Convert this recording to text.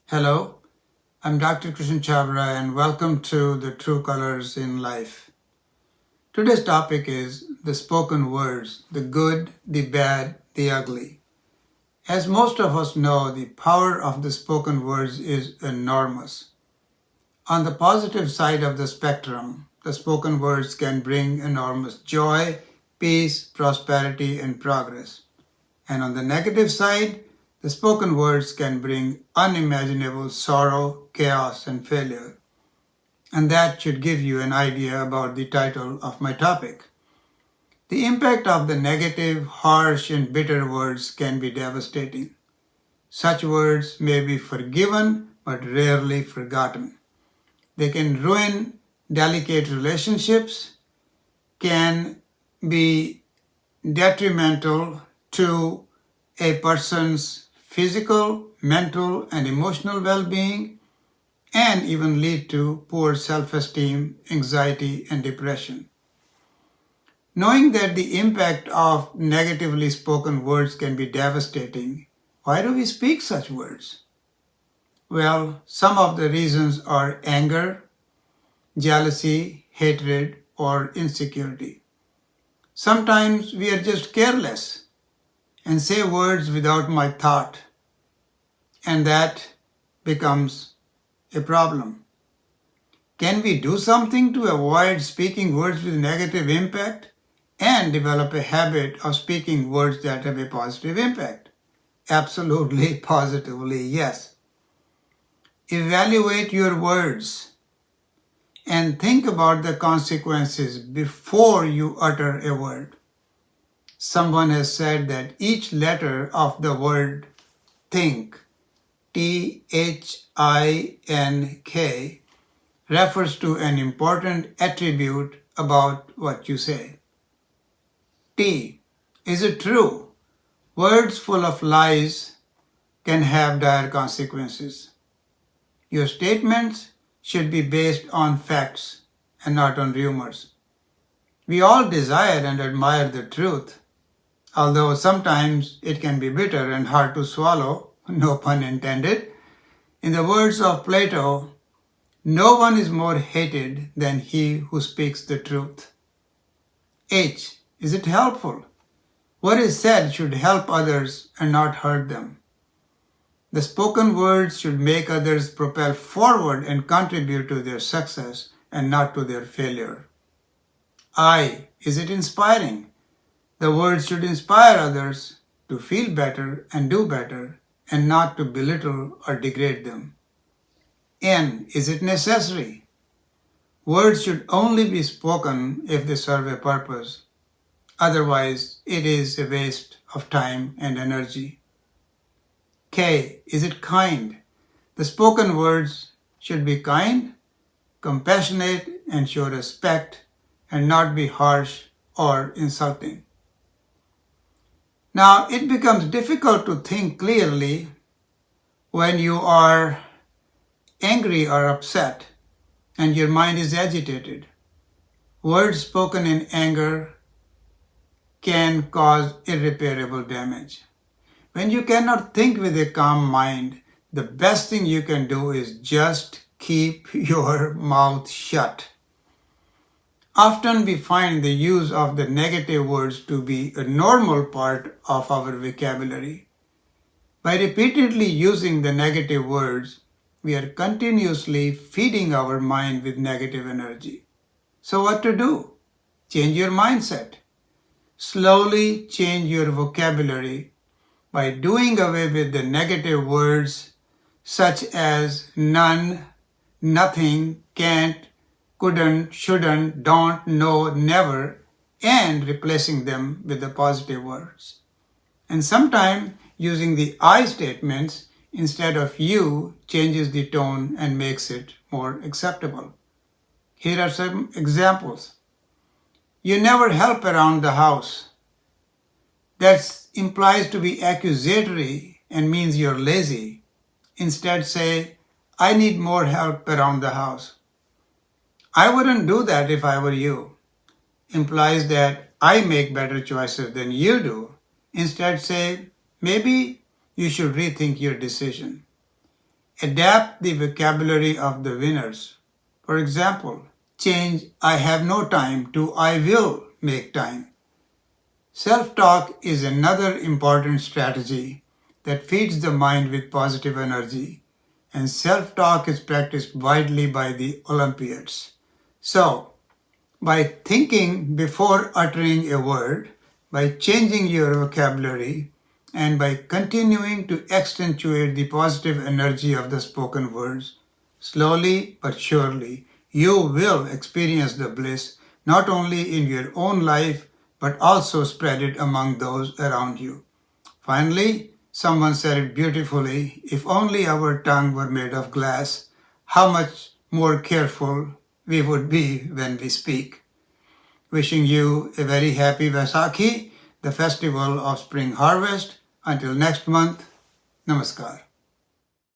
Hello, I'm Dr. Krishan Chhabra and welcome to the True Colors in Life. Today's topic is the spoken words, the good, the bad, the ugly. As most of us know, the power of the spoken words is enormous. On the positive side of the spectrum, the spoken words can bring enormous joy, peace, prosperity, and progress. And on the negative side, the spoken words can bring unimaginable sorrow, chaos, and failure. And that should give you an idea about the title of my topic. The impact of the negative, harsh, and bitter words can be devastating. Such words may be forgiven but rarely forgotten. They can ruin delicate relationships, can be detrimental to a person's physical, mental, and emotional well-being, and even lead to poor self-esteem, anxiety, and depression. Knowing that the impact of negatively spoken words can be devastating, why do we speak such words? Well, some of the reasons are anger, jealousy, hatred, or insecurity. Sometimes we are just careless and say words without my thought, and that becomes a problem. Can we do something to avoid speaking words with negative impact and develop a habit of speaking words that have a positive impact? Absolutely, positively, yes. Evaluate your words and think about the consequences before you utter a word. Someone has said that each letter of the word think, T-H-I-N-K, refers to an important attribute about what you say. T. Is it true? Words full of lies can have dire consequences. Your statements should be based on facts and not on rumors. We all desire and admire the truth, although sometimes it can be bitter and hard to swallow, no pun intended. In the words of Plato, no one is more hated than he who speaks the truth. H. Is it helpful? What is said should help others and not hurt them. The spoken words should make others propel forward and contribute to their success and not to their failure. I. Is it inspiring? The words should inspire others to feel better and do better and not to belittle or degrade them. N. Is it necessary? Words should only be spoken if they serve a purpose. Otherwise, it is a waste of time and energy. K. Is it kind? The spoken words should be kind, compassionate, and show respect, and not be harsh or insulting. Now, it becomes difficult to think clearly when you are angry or upset and your mind is agitated. Words spoken in anger can cause irreparable damage. When you cannot think with a calm mind, the best thing you can do is just keep your mouth shut. Often we find the use of the negative words to be a normal part of our vocabulary. By repeatedly using the negative words, we are continuously feeding our mind with negative energy. So what to do? Change your mindset. Slowly change your vocabulary by doing away with the negative words such as none, nothing, can't, couldn't, shouldn't, don't, no, never, and replacing them with the positive words. And sometimes using the I statements instead of you changes the tone and makes it more acceptable. Here are some examples. You never help around the house. That implies to be accusatory and means you're lazy. Instead say, I need more help around the house. I wouldn't do that if I were you. Implies that I make better choices than you do. Instead say, maybe you should rethink your decision. Adapt the vocabulary of the winners. For example, change I have no time to I will make time. Self-talk is another important strategy that feeds the mind with positive energy, and self-talk is practiced widely by the Olympiads. So, by thinking before uttering a word, by changing your vocabulary, and by continuing to accentuate the positive energy of the spoken words, slowly but surely, you will experience the bliss not only in your own life but also spread it among those around you. Finally, someone said it beautifully, if only our tongue were made of glass, how much more careful we would be when we speak. Wishing you a very happy Vaisakhi, the festival of spring harvest. Until next month, Namaskar.